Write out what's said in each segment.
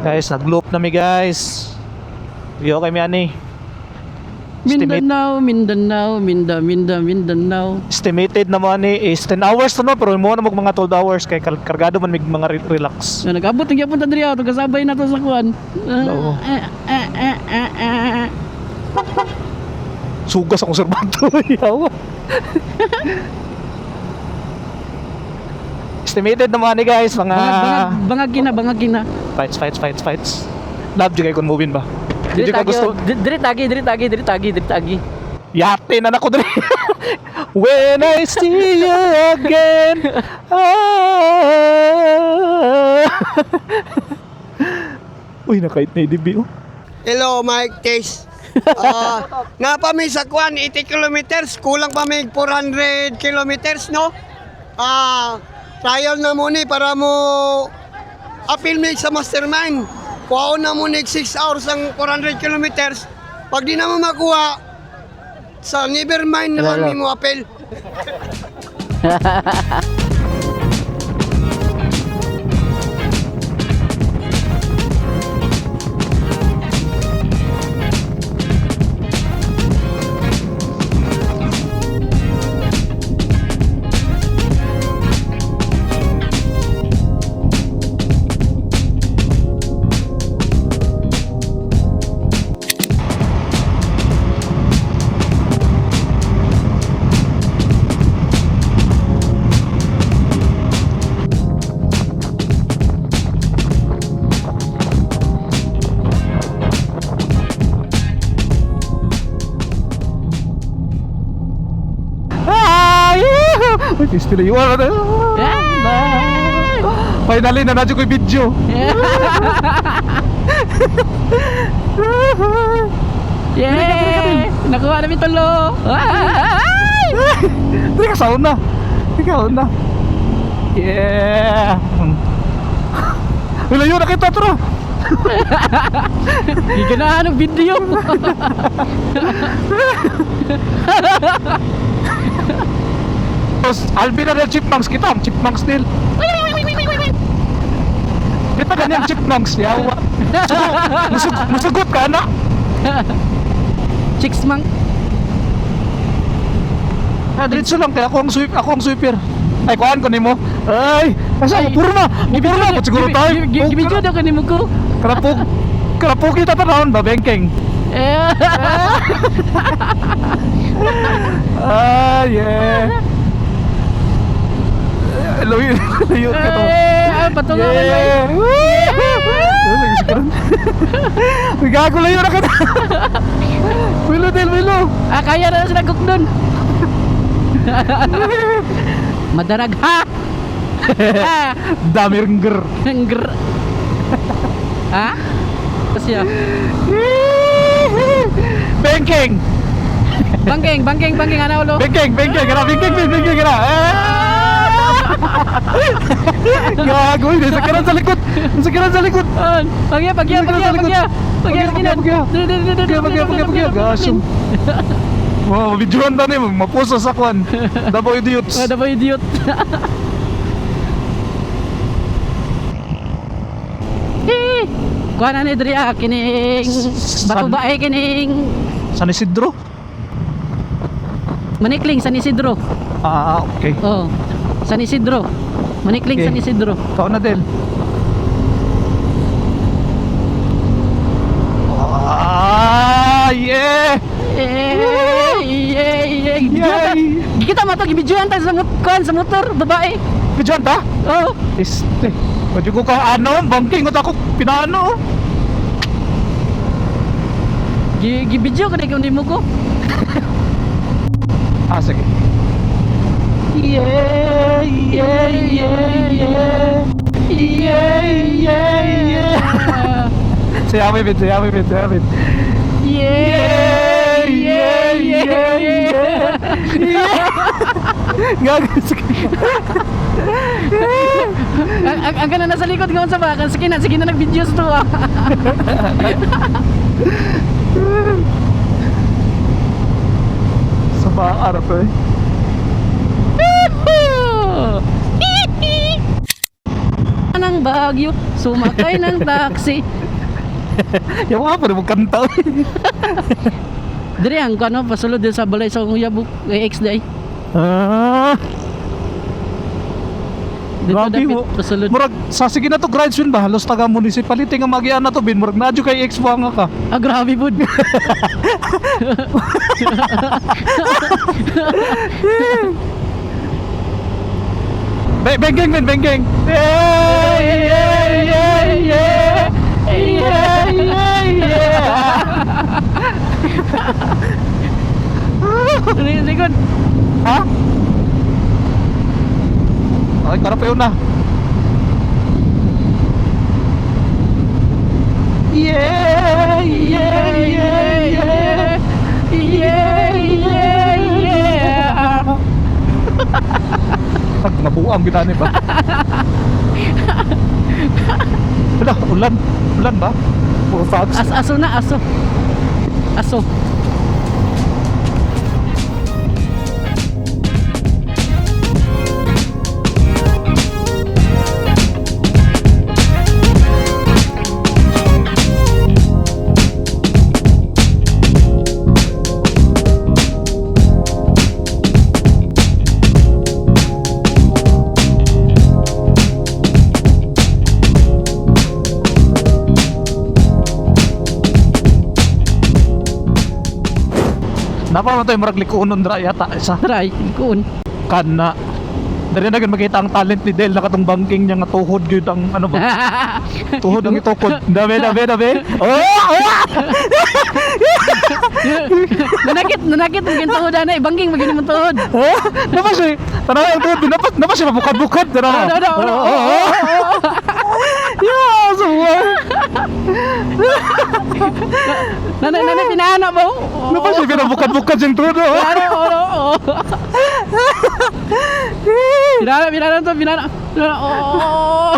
Guys, nag-loop na mi guys. Yo kay mi ani. Mindanao, Mindanao. Estimated naman ni is 10 hours to no, pero mo na mga 12 hours kay kargado man mig mga relax. Nag-abot ng yapon tadri ato kasabay na to sa kuan. Oo. Sugas akong serbato. Yawa. Estimated naman ni guys mga Bangag gina. fights. Love jud kay kun movin ba. Did you ka gusto? Diri tagi. Yate na nako dre. When I see you again. Uy, nakait na IDB oh. Hello, Mike Taste. Nga pa may sa kwan, 80 kilometers, kulang pa may 400 kilometers, no? Trial na muna para mo appeal me sa mastermind. Kuhaon na muna 6 hours ang 400 kilometers. Pag di na mo makuha, sa nevermind naman mo appeal. Uy, still you are. Finally na nadyo ko yung video. Yay! Nakuha namin tulo. Hindi ka sauna. Yeah. Wala yun, nakita tro. Giganahan ng video. Tapos Alvin na chipmunks kita, chipmunks din. Kita ganyan chipmunks, yawa. Musugot ka na. Chicks mang. Diretso lang kaya ako ang sweeper. Ay, kuhaan ko nimo. Ay, asa puro na. Put siguro tayo. Gibidyo daw kanimo ko. Karapok kita tanawon ba bengkeng. Ah, yeah. Layo ka to. Patungan ka Yeah. Gago layo na ka to. Wilo. Kaya na sila cook doon. Madarag ha. Damirnger. Ngr. Ha? Kasya. Bengkeng. Bangking ano ulo? Bengkeng kana. Gago, sakyanan sa likod. Pagya. Gasong. Wow, videoan ta ni mapuso sa kwan. Dabaw idiots. Dabaw idiot. Kuha na ni Dri kining bato bae kining San Isidro? Manikling San Isidro. Okay. Oh. San Isidro. Manikling Okay. San Isidro. Kao na din. Yeah! Kita mo to gibidyoan ta sa motor babae. Videoan ta? Oh. Pwede ko ka bangking ko ako pinano. Gibidyo ka na mo ko. Sige. Yeah. Sayawin bit. Yeah. Gagas. Ang gana nasa likod ngayon sa bakan. Sige na nag-video sa to. Sa baar to eh. ng Baguio, sumakay ng taxi. Yung mga pa rin magkanta. Diri ang kano pasulod din sa balay sa Uyabuk kay X-Day. Ah. Dito Grabe dapit mo. pasulod. Murag sa sige na to grades yun ba? Halos taga municipality nga magian na to bin. Murag nadyo kay ex nga ka. Ah, grabe bud. Bengeng men, bengeng. Yeah, yeah, yeah, yeah. Yeah, yeah, yeah. Likod. Ha? Ay, tara pa yun na. Yeah, yeah, yeah, yeah. Yeah, yeah, yeah. Pag nabuang ginani ba? Wala, ulan. Ulan ba? Puro fogs. Aso na, aso. Aso. Napa man to yung murag likunon dra yata isa. Try, kun. Kana. Dari na gid makita ang talent ni Del nakatong banking niya nga tuhod gyud ang ano ba? Tuhod ang itukod. Dami. Oh! Nanakit ang gintuhod na ibangking magini man tuhod. Oh! Napa siya? Tanaw ang tuhod binapat. Napa siya mabukad-bukad dara. Yeah, so Nanay pinana ba? Napa siya binabukad-bukad siyang tuhod. Oo. Binana to, binana. Oo.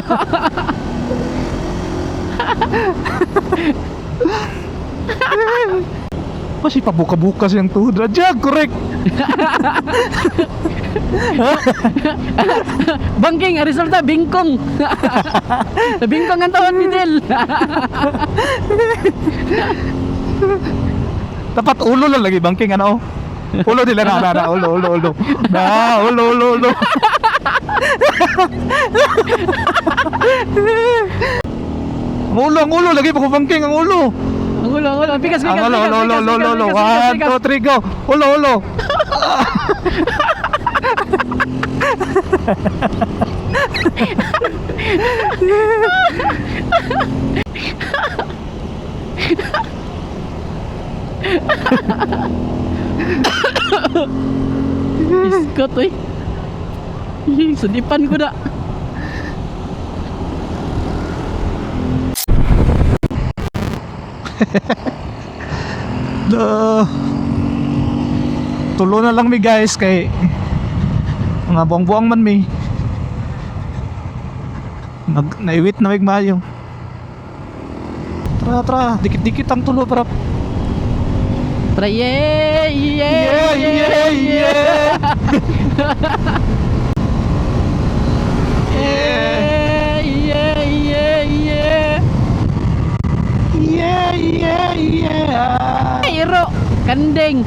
Masih pabuka-buka siyang tuhod. Radya, correct. Bangking, ang resulta, bingkong. Bingkong ang tawad ni Del. Dapat ulo lang lagi banking ano. Ulo nila na ulo. Na ulo. Ang ulo lagi pa ko banking ang ulo. Ang ulo. Pikas. Ang ulo. 1, 2, 3 go. Ulo. Iskot, eh. Sedipan ko na. Tulo na lang mi guys kay mga buang-buang man mi. Naiwit na mayo. Tara, dikit-dikit ang tulo para. Tara, yeah. Iro, kanding.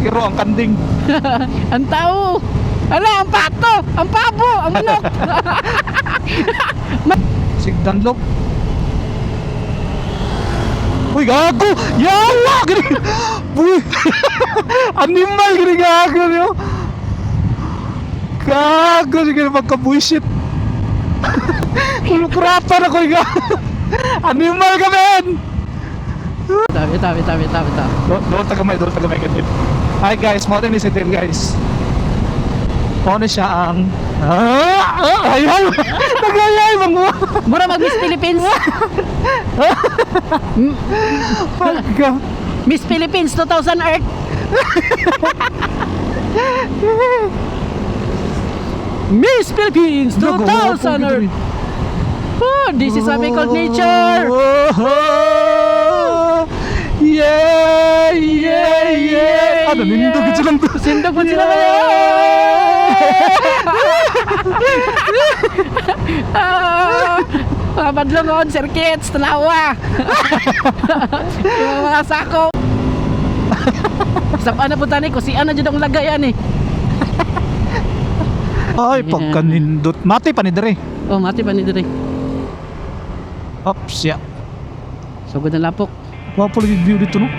Iro ang kanding. Ang tao. Ala, ang pato, ang pabo, ang manok. Sigdanlok. Uy, gago! Yawa! Gini! Uy! Animal! Gini gago nyo! Gago! Sige na magka-bullshit! Kulukrapan ako yung gago! Animal ka, men! Tabi. Doon tagamay ganyan. Hi guys, mo ni si Del guys. Mo na siya ang... Ayaw! Nagayay! Mura mag-Miss Philippines. Pagka! Miss Philippines 2000 Earth. Miss Philippines 2000 Earth. Oh, this is something called nature. Yeah! Ano, nindugit silang to. Sindog mo sila kayo. Padlungon, circuits, tanawa. Yung mga sako. Saan na po tani ko, si ano dyan ang lagayan eh. Ay, pagkanindot. Mati pa ni Dre. Oh, mati pa ni dire. Ops, ya. Sugod na lapok. Wapo lagi view dito, no?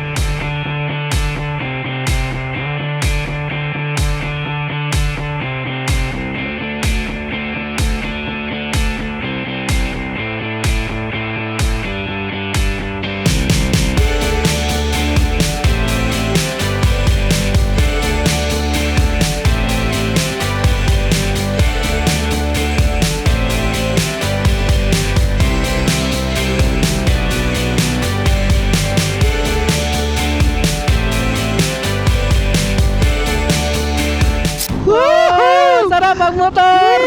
Sarap ang motor!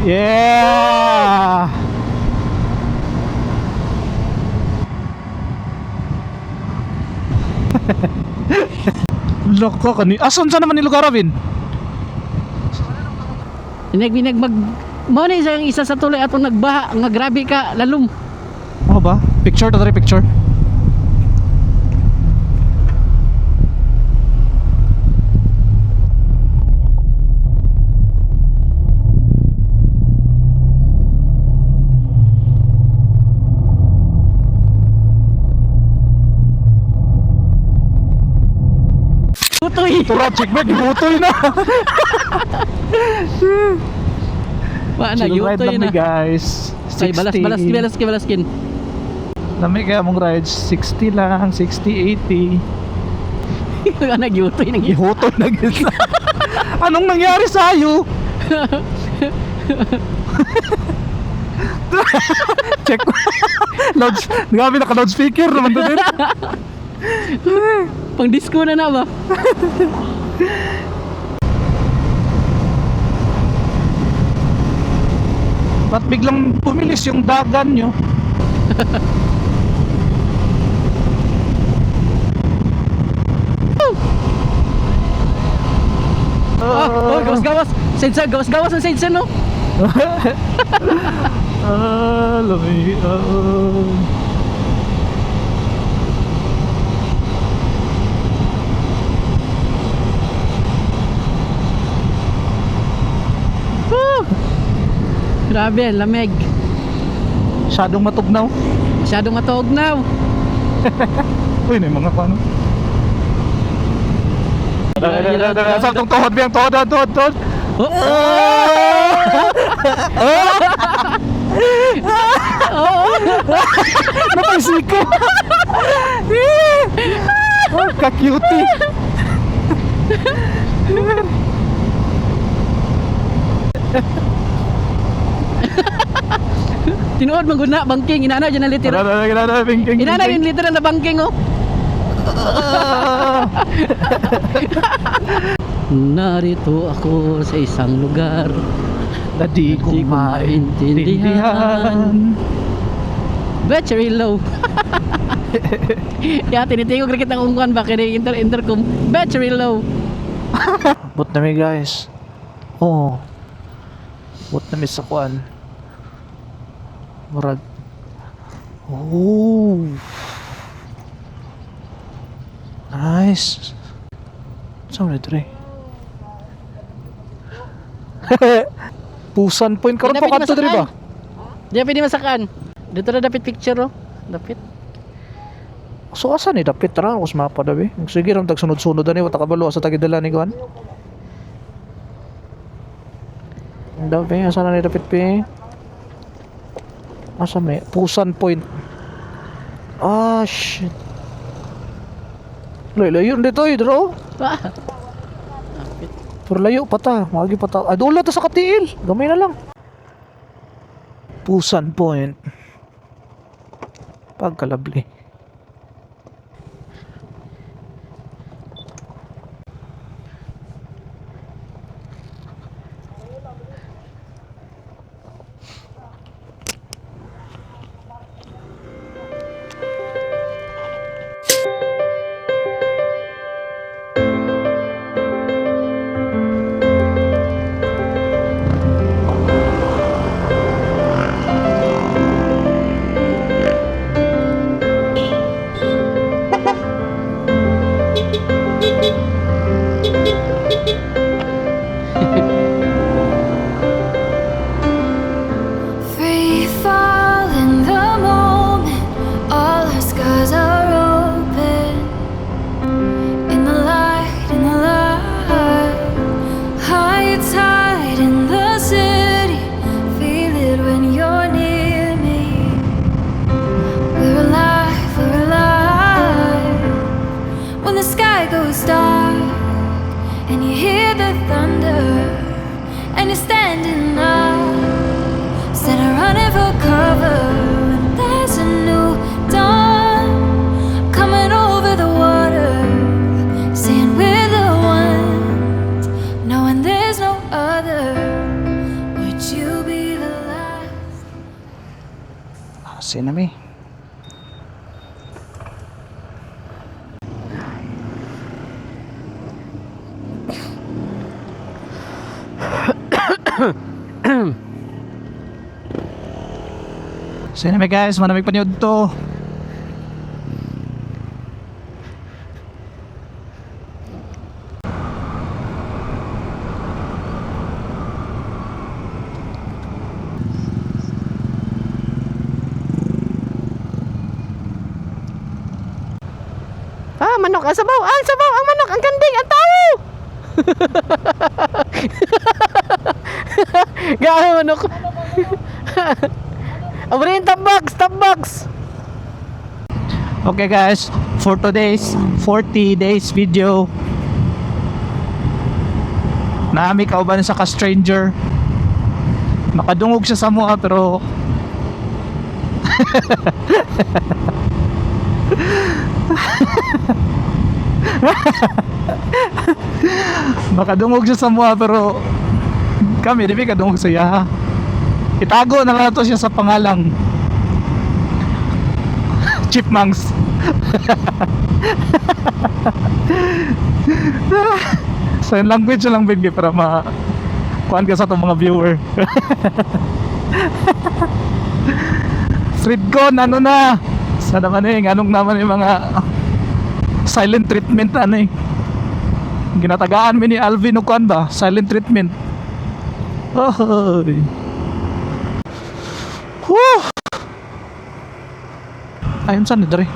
Yeah! Loko kani. Asan sa naman ni lugar Ravin? Binag mag mo ni isa sa tuloy atong nagbaha nga grabe ka lalum. Ano ba? Picture to Dre, picture. Tutoy. Tura, check back, ibutoy na. Wa na Chill ride yutoy lang na. ni guys. Ay, balas kin. Lami kaya mong rides, 60 lang, 60, 80. Nga nagyutoy nang Ihutoy na gisa. Anong nangyari sa'yo? Check. Grabe, naka-loudspeaker naman to din. pang disco na ba? Ba't biglang pumilis yung dagan nyo? Oh, gawas-gawas. Sensa, gawas-gawas ang sensa no. Lami. Grabe, lamig. Masyadong matugnaw. Masyadong matugnaw. Uy, na yung mga paano. Saan itong tuhod biyang? Tuhod. Oh, Napaisiko. Oh, ka-cutie. tinuod man gud na bangking inana dyan ang litera. Inana yung litera na bangking oh. Narito ako sa isang lugar Na di ko Di ko maintindihan. Battery low. Ya tinitingog rin kitang ungkuan ba kaya intercom. Battery low. But na mi guys. Oh. But na mi sa kuan. Murag. Oh. Nice. Saan na ito rin? Pusan point karon pa kadto diri ba? Di pwede masakan. Dito na dapat picture oh. Dapat. So asa ni dapit ra us mapa dabi. Sige ram tag sunod-sunod ani wa ta kabalo sa tagidala ni kuan. Dabi asa na ni dapit pi? Asa may Pusan point. Ah shit. Layo dito idro. Ah. Pero layo pa ta, magi pa ta. Ay dula ta sa katiil. Gamay na lang. Pusan point. Pagkalabli. the thunder, and you're standing up. Said I'm running for cover, and there's a new dawn coming over the water, saying we're the ones, knowing there's no other. Would you be the last? Sinami. Sinami guys, manamig panyod to. Ah, manok, ang sabaw, ang manok, ang kanding, ang tao! Gaano manok? Abrin, top box! Okay guys, for today's 40 days video, naami kauban sa ka-stranger. Nakadungog siya sa mua pero makadungog siya sa mua pero kami di ba kadungog sa iya. Itago na lang to siya sa pangalang Chipmunks. Sign language lang bigay para kuan ka sa itong mga viewer. Fridcon ano na sa naman anong naman yung mga silent treatment ginatagaan mi ni Alvin o kuan ba silent treatment. Oy. Whew. Ayun saan dere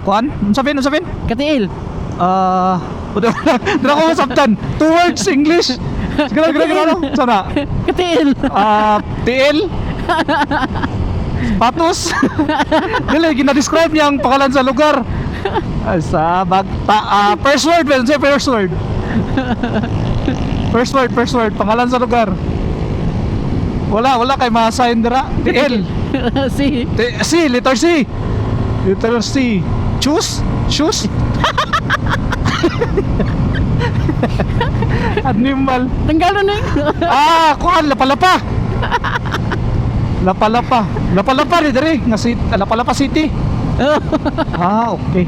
kuan unsapin Katiil. udah ko masabtan 2 words English. Gara sana Katiil. tiil patos. Dili gina-describe niya ang pangalan sa lugar. Sa bagta first word ben say first word. First word pangalan sa lugar. Wala kay ma-assign dira. Tiil. Si. C, letter C. Letter C. Choose? Animal. Tanggalo na yun. Kuan lapalapa. Lapalapa rin dere nga si Lapalapa City. Okay.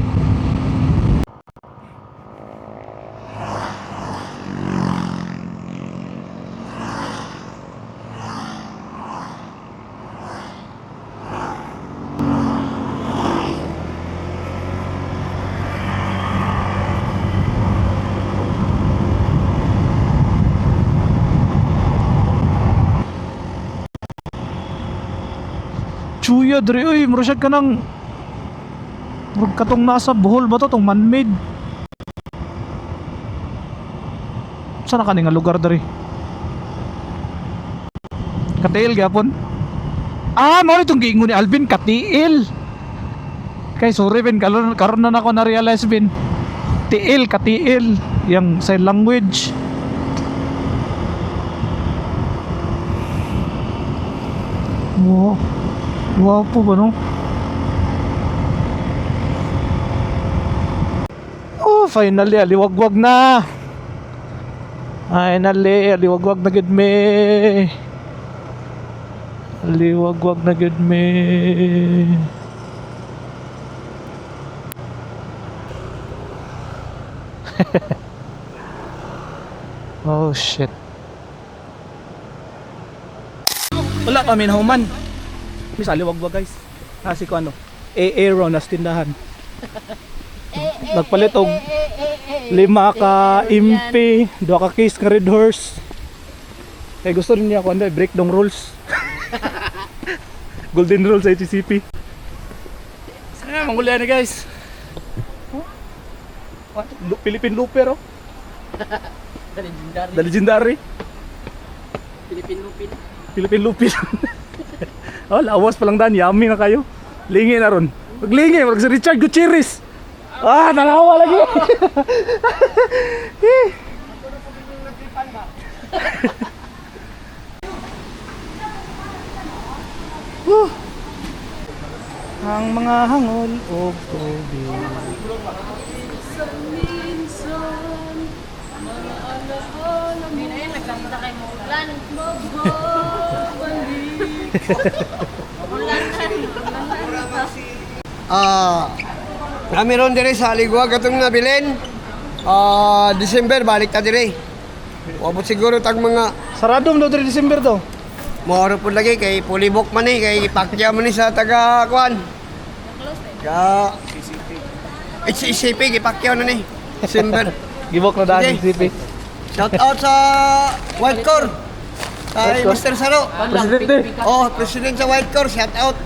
Chuya dre oy murag ka nang murag katong nasa Bohol ba to tong man-made. Saan ka nga lugar dre? Katiil gyapon. Mao itong giingon ni Alvin Katiil. Kay sorry Ben karon na ako na realize Ben. Katiil yang sign language. Wow po ba no? Finally aliwagwag na. Aliwagwag na gid me. Oh shit. Wala pa minhuman. Mis aliwagwag guys. Kasi ko ano, Aaron nas tindahan. Nagpalit og 5 ka impi, 2 ka case ka red horse. Kaya gusto rin niya ako break dong rules. Golden rules sa HCP. Sana mangulian ni guys. Philippine Looper oh. The legendary. Philippine Lupin. Oh, lawas pa lang dan, yummy na kayo. Lingi na ron. Maglingi, mag si Richard Gutierrez. Nalawa lagi. ang mga hangol o tubig. Kami ron dire sa Aligwag atong nabilin. December balik ta dire. Wabot siguro tag mga Sarado mo daw December to. moro pud lagi kay pulibok man ni kay ipakya man ni sa taga kuan. Ka ICP ipakya na ni December. Gibok na daan Sige. CP. Shout out sa White Core. Kay Mr. Saro. Presidente. Oh, president sa White Core, shout out.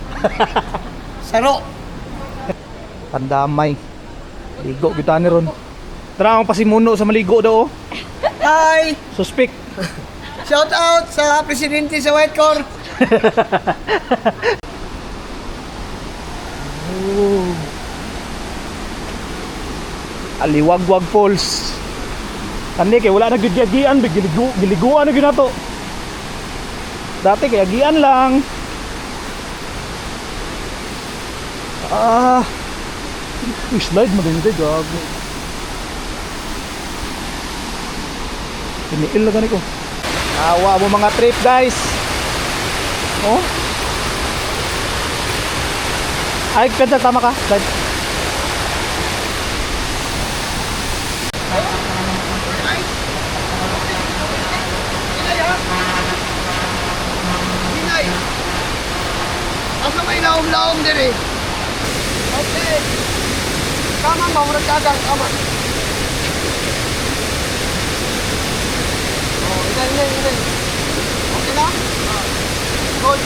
Saro. Pandamay. Ligo kita ni ron. Tara ang pasimuno sa maligo daw oh. Hi. Suspect. Shout out sa presidente sa White Core. Aliwagwag Falls. Kani kay wala naggigian, giliguan na ginato. Dati kay agian lang. Slide maganda gago. Tiniil na gani ko. Awa mo mga trip guys. Oh. Ay, kanta tama ka. Slide. Hinay. Asa may laom-laom dire. Okay. Kaman ba murag kagang kaman. Oh, inay. Okay na? Good.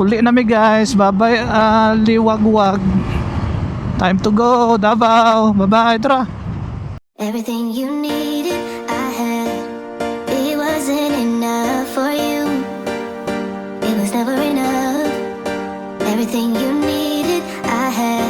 Uli na mi guys. Bye-bye liwagwag. Time to go Davao. Bye-bye. Tara. Everything you needed, I had. It wasn't enough for you. It was never enough. Everything you needed, I had.